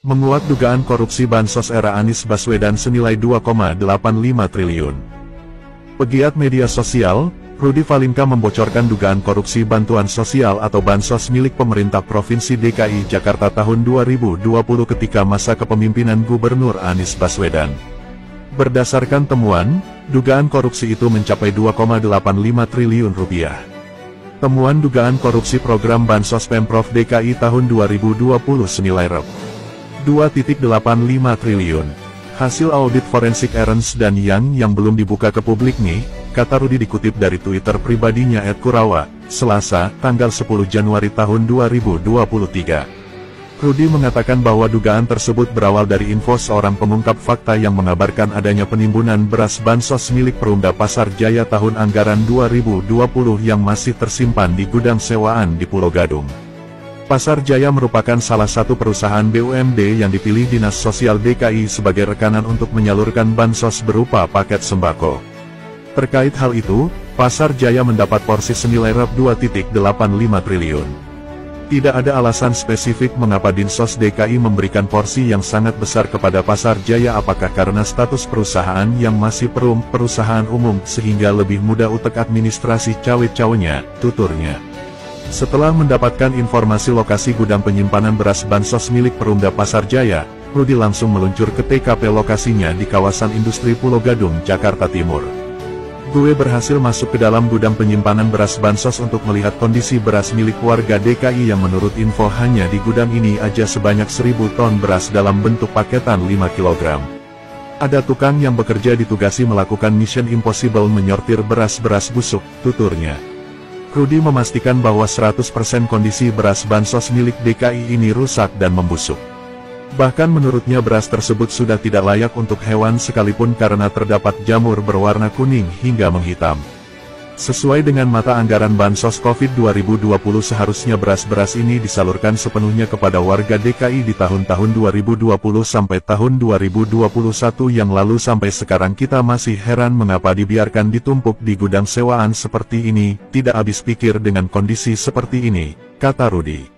Menguat dugaan korupsi Bansos era Anies Baswedan senilai 2,85 triliun. Pegiat media sosial, Rudy Valinka membocorkan dugaan korupsi bantuan sosial atau Bansos milik pemerintah Provinsi DKI Jakarta tahun 2020 ketika masa kepemimpinan Gubernur Anies Baswedan. Berdasarkan temuan, dugaan korupsi itu mencapai 2,85 triliun rupiah. Temuan dugaan korupsi program Bansos Pemprov DKI tahun 2020 senilai Rp. 2,85 triliun. Hasil audit forensik Ernst & Young yang belum dibuka ke publik nih, kata Rudy dikutip dari Twitter pribadinya @Kurawa, Selasa, tanggal 10 Januari tahun 2023. Rudy mengatakan bahwa dugaan tersebut berawal dari info seorang pengungkap fakta yang mengabarkan adanya penimbunan beras Bansos milik Perumda Pasar Jaya tahun anggaran 2020 yang masih tersimpan di gudang sewaan di Pulau Gadung. Pasar Jaya merupakan salah satu perusahaan BUMD yang dipilih Dinas Sosial DKI sebagai rekanan untuk menyalurkan bansos berupa paket sembako. Terkait hal itu, Pasar Jaya mendapat porsi senilai Rp. 2,85 triliun. Tidak ada alasan spesifik mengapa Dinsos DKI memberikan porsi yang sangat besar kepada Pasar Jaya, apakah karena status perusahaan yang masih perusahaan umum sehingga lebih mudah utek administrasi cawe-cawenya, tuturnya. Setelah mendapatkan informasi lokasi gudang penyimpanan beras Bansos milik Perumda Pasar Jaya, Rudy langsung meluncur ke TKP lokasinya di kawasan industri Pulau Gadung, Jakarta Timur. Gue berhasil masuk ke dalam gudang penyimpanan beras Bansos untuk melihat kondisi beras milik warga DKI yang menurut info hanya di gudang ini aja sebanyak 1.000 ton beras dalam bentuk paketan 5 kg. Ada tukang yang bekerja ditugasi melakukan mission impossible menyortir beras-beras busuk, tuturnya. Rudy memastikan bahwa 100% kondisi beras Bansos milik DKI ini rusak dan membusuk. Bahkan menurutnya beras tersebut sudah tidak layak untuk hewan sekalipun karena terdapat jamur berwarna kuning hingga menghitam. Sesuai dengan mata anggaran Bansos COVID 2020 seharusnya beras-beras ini disalurkan sepenuhnya kepada warga DKI di tahun-tahun 2020 sampai tahun 2021 yang lalu. Sampai sekarang kita masih heran mengapa dibiarkan ditumpuk di gudang sewaan seperti ini, tidak habis pikir dengan kondisi seperti ini, kata Rudy.